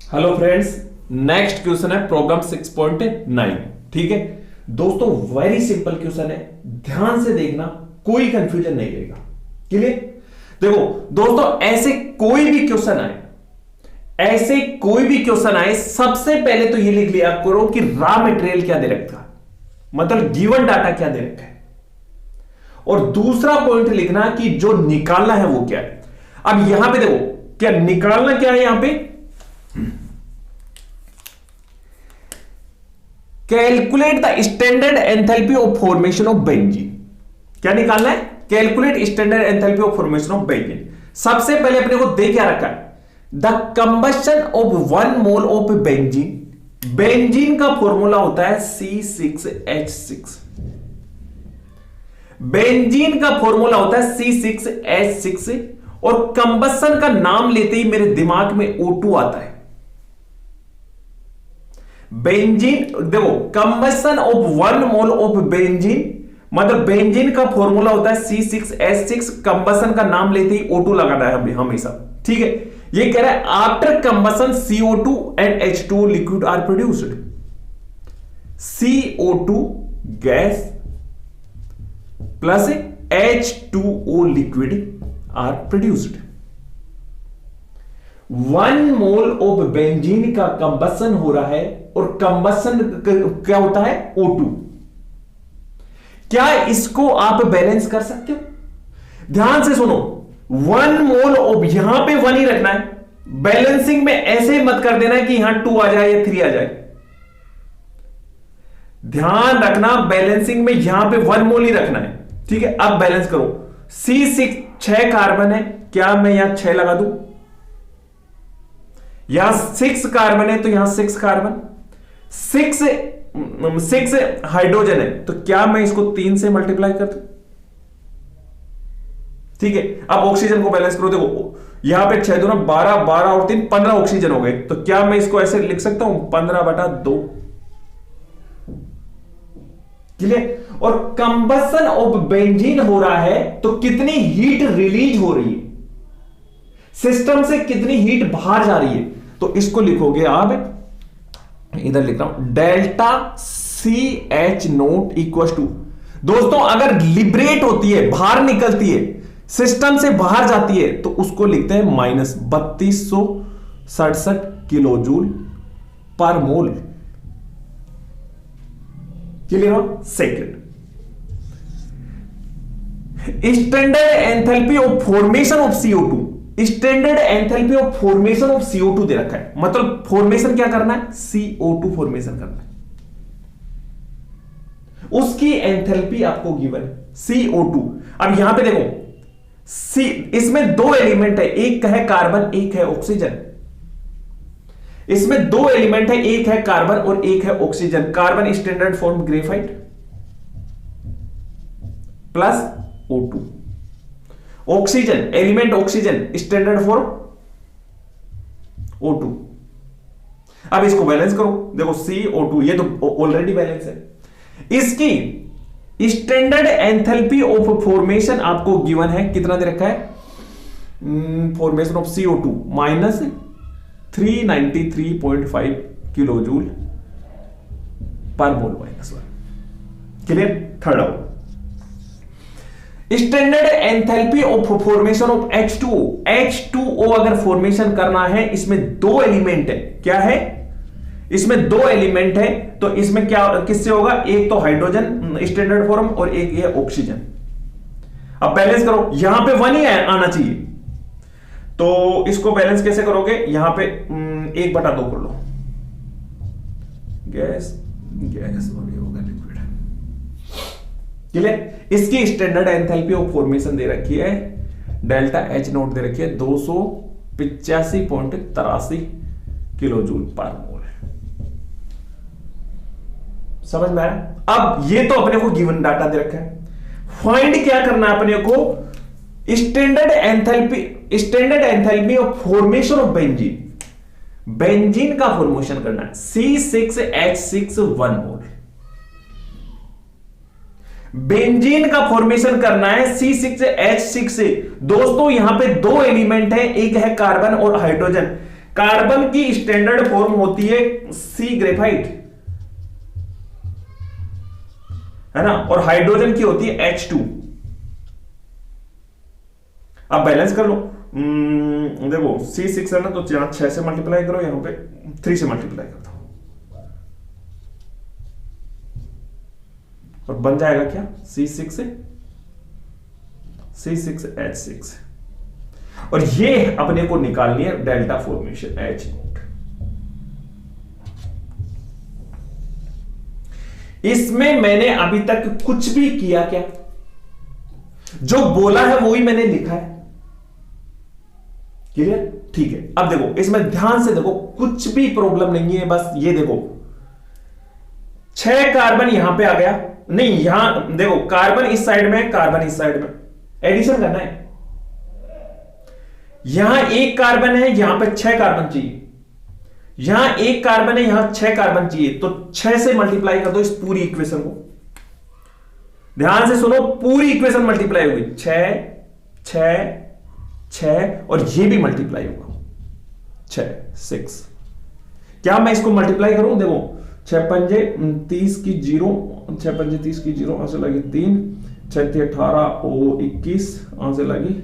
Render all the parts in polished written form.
Hello friends, next question है problem 6.9। ठीक है दोस्तों, वेरी सिंपल क्वेश्चन है, ध्यान से देखना, कोई कंफ्यूजन नहीं रहेगा। क्लियर? देखो दोस्तों, ऐसे कोई भी क्वेश्चन आए, सबसे पहले तो ये लिख लिया करो कि रॉ मटेरियल क्या दे रखा, मतलब गिवन डाटा क्या दे रखा है, और दूसरा पॉइंट लिखना कि जो निकालना है वो क्या है। अब यहां पे देखो, क्या निकालना क्या है, यहां पे calculate the standard enthalpy of formation of benzene. क्या निकालना है? Calculate standard enthalpy of formation of benzene. सबसे पहले अपने को दे क्या रखा है, the combustion of 1 mole of benzene. Benzene का फॉर्मूला होता है C6H6। बेंजीन का फॉर्मूला होता है C6H6, और कंबशन का नाम लेते ही मेरे दिमाग में O2 आता है। बेंजीन, देखो combustion of 1 mole of benzene, मतलब बेंजीन का फॉर्मूला होता है C6H6, कंबशन का नाम लेते ही O2 लगाना है हमेशा। ठीक है, ये कह रहा है after combustion CO2 and H2 liquid are produced. CO2 gas plus H2O liquid are produced. 1 mole of benzene का कंबशन हो रहा है, और कंबशन क्या होता है? O2। क्या इसको आप बैलेंस कर सकते हो? ध्यान से सुनो, 1 मोल ऑफ, यहां पे 1 ही रखना है, बैलेंसिंग में ऐसे मत कर देना कि यहां 2 आ जाए या 3 आ जाए। ध्यान रखना, बैलेंसिंग में यहां पे 1 मोल ही रखना है। ठीक है, अब बैलेंस करो। C6 6 कार्बन है, क्या मैं यहां 6 लगा दूं? यहां 6 कार्बन है तो यहां 6 कार्बन, 6 हाइड्रोजन है, तो क्या मैं इसको 3 से मल्टीप्लाई कर दूं? ठीक है, अब ऑक्सीजन को बैलेंस करो। देखो यहां पे 6 दूना 12, 12 और 3 15 ऑक्सीजन हो गए, तो क्या मैं इसको ऐसे लिख सकता हूं 15/2। क्लियर? और कंबशन ऑफ बेंजीन हो रहा है तो कितनी हीट रिलीज हो रही है, सिस्टम से कितनी हीट बाहर जा रही है, तो इसको लिखोगे आप, इधर लिख रहा हूं, डेल्टा CH0 इक्वल टू, दोस्तों अगर लिबरेट होती है, बाहर निकलती है, सिस्टम से बाहर जाती है, तो उसको लिखते हैं -3267 किलो जूल पर मोल। क्लियर हो? Second, standard enthalpy of formation of CO2। Standard enthalpy of formation of CO2 दे रखा है, मतलब फॉर्मेशन क्या करना है? CO2 फॉर्मेशन करना है, उसकी एंथैल्पी आपको गिवन है CO2। अब यहां पे देखो, इसमें 2 एलिमेंट है, एक है कार्बन, एक है ऑक्सीजन। इसमें 2 एलिमेंट है, एक है कार्बन और एक है oxygen. Carbon standard form graphite plus O2, oxygen element, oxygen standard form O2। अब इसको बैलेंस करो, देखो CO2 ये तो ऑलरेडी बैलेंस है। इसकी स्टैंडर्ड एंथैल्पी ऑफ फॉर्मेशन आपको गिवन है, कितना दे रखा है? Formation of CO2 -393.5 kilo joule पर मोल -1। Clear? Third out, standard enthalpy of formation of H2O। H2O अगर फॉर्मेशन करना है, इसमें 2 एलिमेंट है, क्या है? इसमें 2 एलिमेंट है, तो इसमें क्या किससे होगा? एक तो हाइड्रोजन स्टैंडर्ड फॉर्म और एक ये ऑक्सीजन। अब बैलेंस करो, यहां पे 1 ही आना चाहिए, तो इसको बैलेंस कैसे करोगे? यहां पे 1/2 कर लो, गैस गैस और ये होगा लिक्विड। क्लियर? इसकी स्टैंडर्ड एंथैल्पी ऑफ फॉर्मेशन दे रखी है, डेल्टा H0 दे रखी है 285.83 किलो जूल पर मोल। समझ में आया? अब ये तो अपने को गिवन डाटा दे रखा है, फाइंड क्या करना है अपने को? Standard enthalpy of formation of benzene. Benzene का फॉर्मेशन करना है, C6H6 1 मोल। बेंजीन का फॉर्मेशन करना है C6H6 से। दोस्तों यहां पे 2 एलिमेंट है, एक है कार्बन और हाइड्रोजन। कार्बन की स्टैंडर्ड फॉर्म होती है सी ग्रेफाइट, है ना, और हाइड्रोजन की होती है H2। आप बैलेंस कर लो। देखो C6 है ना, तो यहां 6 से मल्टीप्लाई करो, यहां पे 3 से मल्टीप्लाई कर दो, और बन जाएगा क्या, C6H6, और ये अपने को निकालनी है डेल्टा फॉर्मेशन H0। इसमें मैंने अभी तक कुछ भी किया क्या, जो बोला है वो ही मैंने लिखा है। क्लियर, ठीक है। अब देखो इसमें ध्यान से देखो, कुछ भी प्रॉब्लम नहीं है, बस ये देखो 6 कार्बन यहां पे आ गया, नहीं यहां देखो कार्बन इस साइड में, कार्बन इस साइड में, एडिशन करना है। यहां 1 कार्बन है, यहां पे 6 कार्बन चाहिए, यहां 1 कार्बन है, यहां 6 कार्बन चाहिए, तो 6 से मल्टीप्लाई कर दो इस पूरी इक्वेशन को। ध्यान से सुनो, पूरी इक्वेशन मल्टीप्लाई होगी, 6 6 6, और ये भी मल्टीप्लाई होगा 6 6। क्या मैं इसको मल्टीप्लाई करूं, देखो 6 पंजे 30 की 0, 6 पंजे 30 की 0, यहां से लगी 3, 6 × 18 और 21, यहां से लगी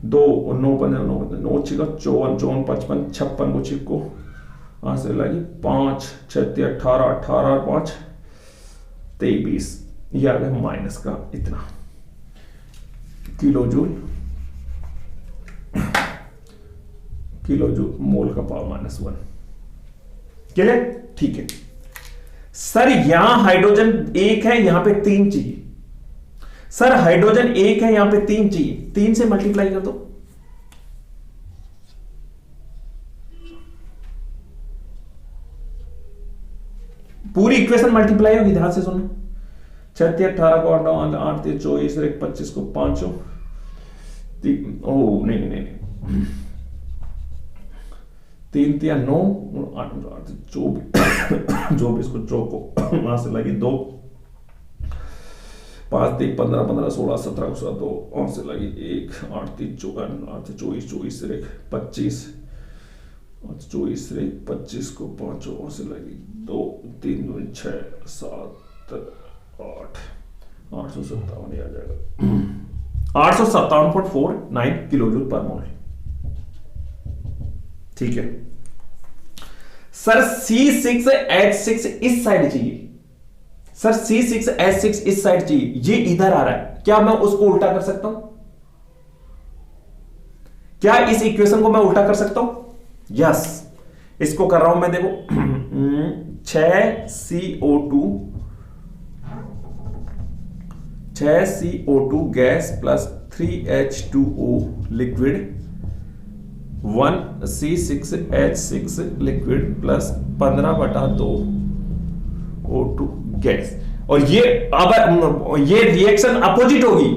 2, 9 पंजे 9 पंजे 9 छिका 54 54 55 56 को छिको, यहां से लगी 5, 6 × 18 18 5 23, ये आ गया माइनस का इतना किलो जूल मोल का पावर -1। क्लियर, ठीक है। सर यहां हाइड्रोजन 1 है, यहां पे 3 चाहिए। सर हाइड्रोजन 1 है, यहां पे 3 चाहिए, 3 से मल्टीप्लाई कर दो। पूरी इक्वेशन मल्टीप्लाई होगी, ध्यान से सुनो। 6 × 18 को 8 8 24 25 को 5, ओ नहीं 3 × 9 8 24 को चौको, वहां से लगी 2, 5 3 15 15 16 17 को 2, वहां से लगी 1 8 3 24 24 से 25 24 से 25 को 5, वहां से लगी 2 3 2 6 7 8 857 आ जाएगा, 857.49 किलो जूल पर मोल। ठीक है सर, C6H6 इस साइड चाहिए। सर C6H6 इस साइड चाहिए, ये इधर आ रहा है, क्या मैं उसको उल्टा कर सकता हूं? क्या इस इक्वेशन को मैं उल्टा कर सकता हूं? यस, इसको कर रहा हूं मैं, देखो 6CO2 gas plus 3H2O liquid 1 C6H6 liquid plus 15/2 O2 gas, और ये अब ये रिएक्शन अपोजिट होगी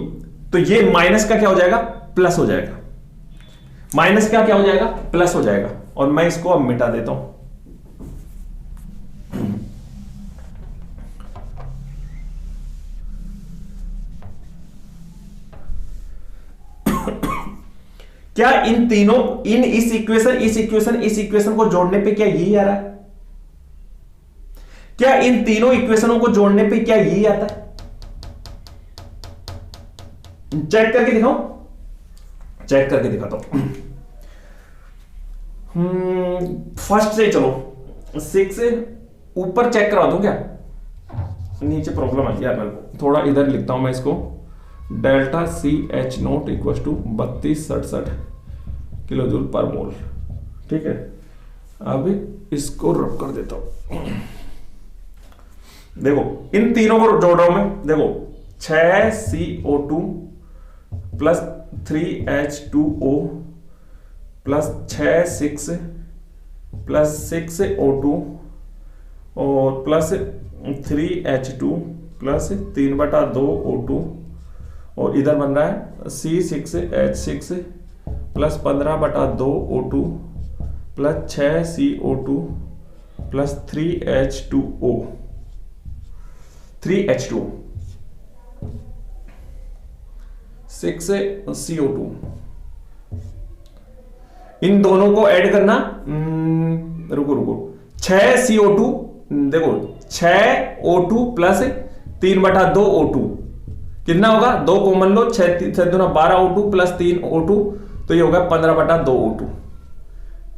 तो ये माइनस का क्या हो जाएगा, प्लस हो जाएगा। माइनस का क्या हो जाएगा, प्लस हो जाएगा। और मैं इसको अब मिटा देता हूं। क्या इन तीनों, इस इक्वेशन को जोड़ने पे क्या यही आ रहा है? क्या इन तीनों इक्वेशनों को जोड़ने पे क्या यही आता है? चेक करके दिखाओ, चेक करके दिखाता हूं। फर्स्ट से चलो, 6 से ऊपर चेक करा दूं क्या? नीचे प्रॉब्लम है यार, मेरे को थोड़ा इधर लिखता हूं मैं इसको। Delta CH0 equal to 3267 kilo joule पर मोल। ठीक है, अब इसको रब कर देता हूं। देखो इन तीनों को जोड़ रहा हूं मैं, देखो 6CO2 plus 3H2O plus 6 plus 6O2 और प्लस 3H2 प्लस 3/2 O2, और इधर बन रहा है C6H6 plus 15/2 O2 plus 6CO2 plus 3H2O 6CO2। इन दोनों को ऐड करना, रुको रुको, 6 CO2, देखो 6 O2 प्लस 3/2 O2 कितना होगा, 2 कॉमन लो, 6 दूना 12 O2 प्लस 3 O2, तो ये होगा 15/2 O2,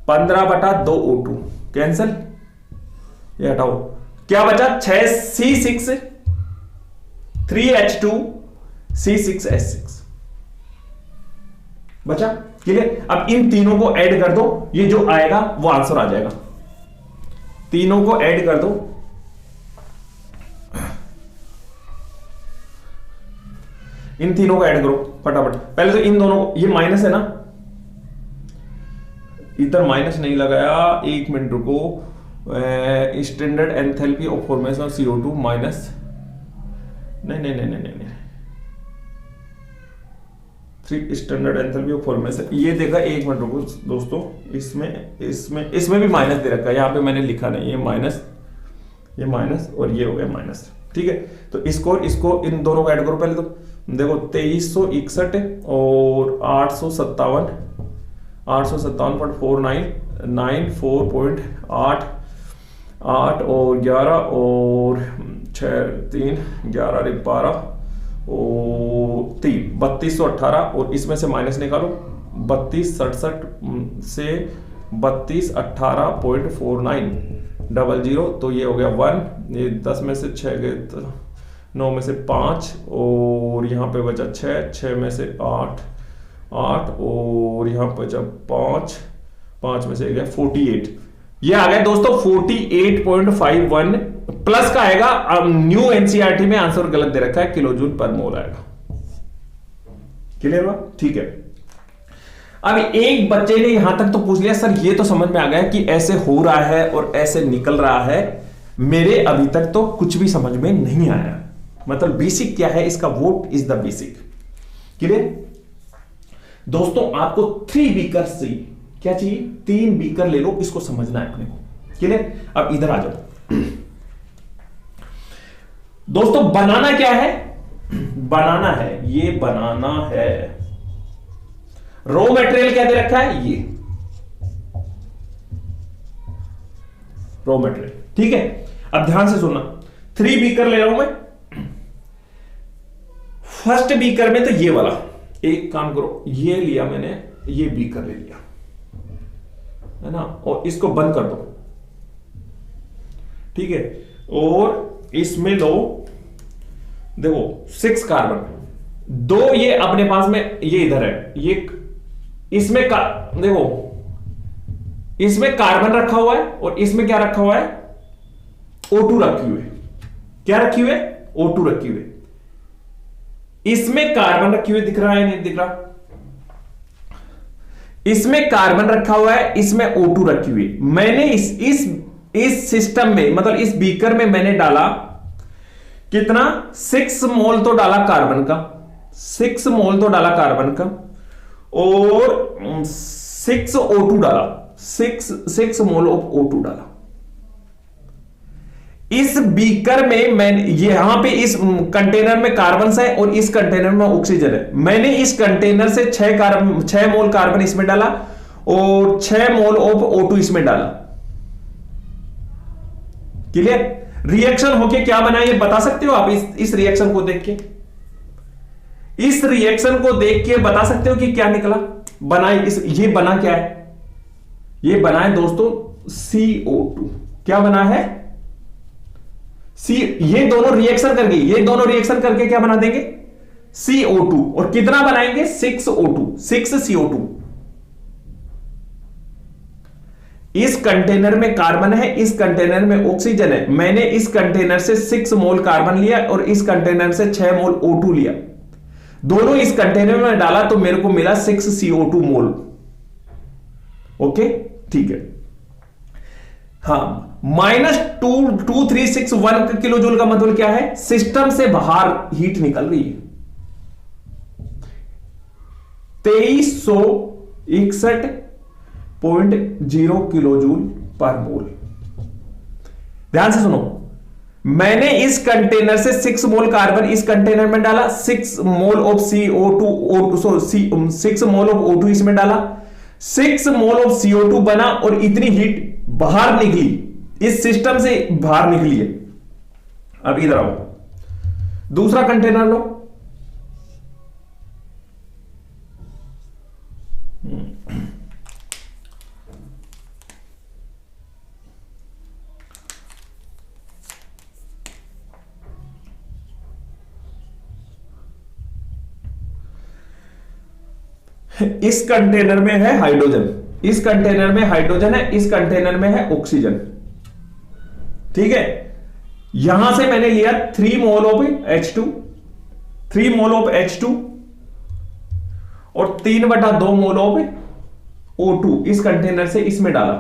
15/2 O2 कैंसिल, ये हटाओ, क्या बचा 6C6 3H2 C6H6 बचा। क्लियर। अब इन तीनों को ऐड कर दो, ये जो आएगा वो आंसर आ जाएगा। तीनों को ऐड कर दो, इन तीनों को ऐड करो फटाफट। पहले तो इन दोनों को, ये माइनस है ना, इधर माइनस नहीं लगाया, 1 मिनट रुको। Standard enthalpy of formation of CO2 minus, नहीं, 3 स्टैंडर्ड एंथैल्पी ऑफ फॉर्मेशन, ये देखा, 1 मिनट रुको दोस्तों, इसमें भी माइनस दे रखा है, यहां पे मैंने लिखा नहीं, ये माइनस और ये हो गया माइनस। ठीक है, तो इसको इन दोनों को ऐड करो। पहले तो देखो 2361 और 857, 857.49, 4.8 और 11 और 6 3 11 12 और 3 3218, और इसमें से माइनस निकालो, 3267 से 3218.4900, तो ये हो गया 1, ये 10 में से 6 गए, 9 में से 5 और यहाँ पे बचा 6 में से 8 और यहाँ पे बचा 5 में से गया 48, ये आ गया दोस्तों 48.51 प्लस का आएगा। अब न्यू एनसीईआरटी में आंसर गलत दे रखा है, किलोजूल पर मोल आएगा। क्लियर हुआ? ठीक है। अब एक बच्चे ने यहां तक तो पूछ लिया, सर ये तो समझ में आ गया कि ऐसे हो रहा है और ऐसे निकल रहा है, मेरे अभी तक तो कुछ भी समझ में नहीं आया, मतलब बेसिक क्या है इसका, what is the basic. Clear दोस्तों, आपको 3 बीकर से क्या चाहिए, 3 बीकर ले लो, इसको समझना है अपने को। क्लियर, अब इधर आ जाओ दोस्तों, बनाना क्या है, बनाना है, ये बनाना है, रॉ मटेरियल क्या दे रखा है, ये रॉ मटेरियल। ठीक है, अब ध्यान से सुनना, 3 बीकर ले रहा हूं मैं। फर्स्ट बीकर में तो ये वाला, एक काम करो, ये लिया मैंने, ये बीकर ले लिया है ना, और इसको बंद कर दो। ठीक है, और इसमें लो, देखो 6 कार्बन, 2 ये अपने पास में, ये इधर है, ये इसमें देखो इसमें कार्बन रखा हुआ है और इसमें क्या रखा हुआ है, O2 रखी हुई है। क्या रखी हुई है, O2 रखी हुई है। इसमें कार्बन रखी हुई दिख रहा है, नहीं दिख रहा, इसमें कार्बन रखा हुआ है, इसमें O2 रखी हुई। मैंने इस सिस्टम में, मतलब इस बीकर में मैंने डाला कितना, 6 मोल तो डाला कार्बन का, 6 मोल तो डाला कार्बन का, और 6 O2 डाला, 6 मोल ऑफ O2 डाला। इस बीकर में मैंने, यहां पे इस कंटेनर में कार्बन है और इस कंटेनर में ऑक्सीजन है। मैंने इस कंटेनर से 6 मोल कार्बन इसमें डाला और 6 मोल ऑफ O2 इसमें डाला। क्लियर? रिएक्शन होके क्या बना ये बता सकते हो आप, इस रिएक्शन को देख के, इस रिएक्शन को देख के बता सकते हो कि क्या निकला, बना ये बना क्या है, ये बना है दोस्तों CO2। क्या बना है, ये दोनों रिएक्शन करके क्या बना देंगे, CO2, और कितना बनाएंगे, 6 CO2। इस कंटेनर में कार्बन है, इस कंटेनर में ऑक्सीजन है। मैंने इस कंटेनर से 6 मोल कार्बन लिया और इस कंटेनर से 6 मोल O2 लिया, दोनों इस कंटेनर में डाला तो मेरे को मिला 6 CO2 मोल। ओके, ठीक है। हाँ, -2361 किलो जूल का मतलब क्या है, सिस्टम से बाहर हीट निकल रही है, 2361.0 किलो जूल पर मोल। ध्यान से सुनो, मैंने इस कंटेनर से 6 मोल कार्बन इस कंटेनर में डाला, 6 mole of CO2 6 mole of O2 इसमें डाला, 6 मोल ऑफ CO2 बना और इतनी हीट बाहर निकली, इस सिस्टम से बाहर निकली है। अब इधर आओ, दूसरा कंटेनर लो, इस कंटेनर में है हाइड्रोजन, इस कंटेनर में हाइड्रोजन है, इस कंटेनर में है ऑक्सीजन। ठीक है, यहां से मैंने लिया 3 mole of H2, 3 mole of H2 और 3/2 मोल ऑफ O2 इस कंटेनर से इसमें डाला।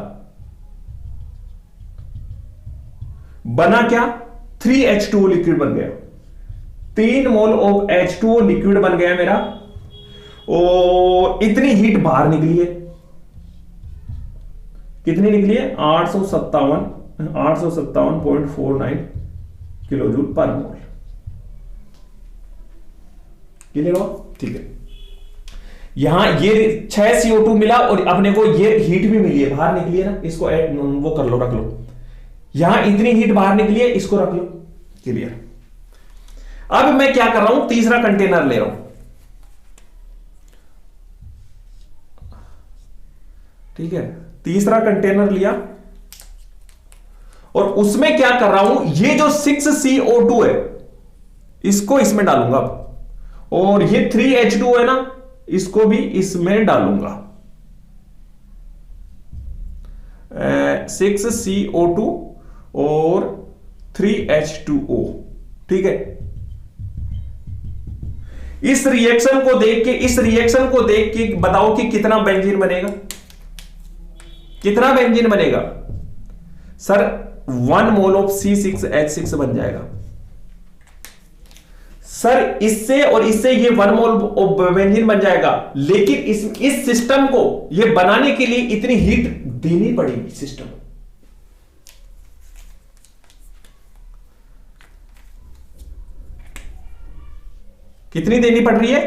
बना क्या? 3H2O लिक्विड बन गया। 3 मोल ऑफ H2O लिक्विड बन गया मेरा और इतनी हीट बाहर निकली है। कितनी निकली है? 857.49 किलो जूल पर मोल। क्लियर हो? ठीक है, यहां ये 6 CO2 मिला और अपने को ये हीट भी मिली है, बाहर निकली है ना, इसको ऐड वो कर लो, रख लो। यहां इतनी हीट बाहर निकली है, इसको रख लो। क्लियर? अब मैं क्या कर रहा हूं, तीसरा कंटेनर ले रहा हूं। ठीक है, तीसरा कंटेनर लिया और उसमें क्या कर रहा हूं, ये जो 6CO2 है इसको इसमें डालूंगा और ये 3H2O है ना, इसको भी इसमें डालूंगा। 6CO2 और 3H2O। ठीक है, इस रिएक्शन को देख के बताओ कि कितना बेंजीन बनेगा। कितना बेंजीन बनेगा सर? 1 मोल ऑफ C6H6 बन जाएगा सर। इससे और इससे ये 1 मोल ऑफ बेंजीन बन जाएगा, लेकिन इस सिस्टम को ये बनाने के लिए इतनी हीट देनी पड़ेगी सिस्टम। कितनी देनी पड़ रही है?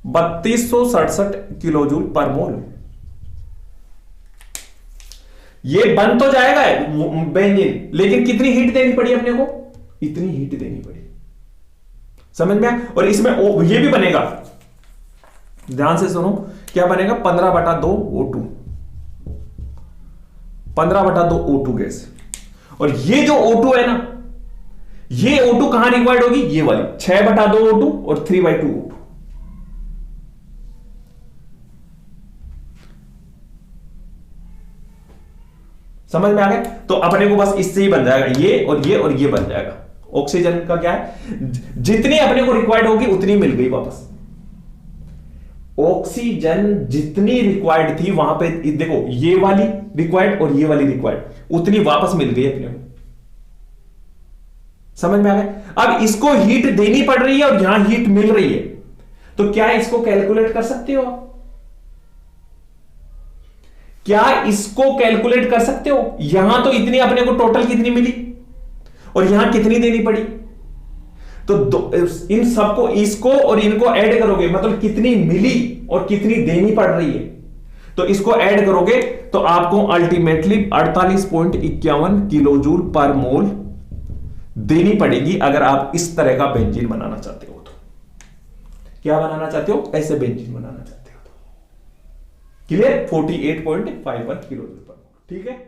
3267 किलो जूल पर मोल। ये बन तो जाएगा बेंजीन, लेकिन कितनी हीट देनी पड़ी अपने को? इतनी हीट देनी पड़ी। समझ में आया? और इसमें ये भी बनेगा, ध्यान से सुनो, क्या बनेगा? 15/2 O2, 15/2 O2 गैस। और ये जो O2 है ना, ये O2 कहां रिक्वायर्ड होगी? ये वाली 6/2 O2 और 3/2 O2। समझ में आ गया? तो अपने को बस इससे ही बन जाएगा, ये और ये और ये बन जाएगा। ऑक्सीजन का क्या है, जितनी अपने को रिक्वायर्ड होगी उतनी मिल गई वापस। ऑक्सीजन जितनी रिक्वायर्ड थी वहां पे देखो, ये वाली रिक्वायर्ड और ये वाली रिक्वायर्ड, उतनी वापस मिल गई अपने को। समझ में आ गया? अब इसको हीट देनी पड़ रही है और यहां हीट मिल रही है, तो क्या इसको कैलकुलेट कर सकते हो आप? क्या इसको कैलकुलेट कर सकते हो? यहां तो इतनी अपने को टोटल कितनी मिली और यहां कितनी देनी पड़ी, तो इन सबको, इसको और इनको ऐड करोगे, मतलब कितनी मिली और कितनी देनी पड़ रही है, तो इसको ऐड करोगे तो आपको अल्टीमेटली 48.51 किलो जूल पर मोल देनी पड़ेगी, अगर आप इस तरह का बेंजीन बनाना चाहते हो। तो क्या बनाना चाहते हो? ऐसे बेंजीन बनाना चाहते हो तो। क्लियर? 48.51 किलो जूल पर मोल। ठीक है।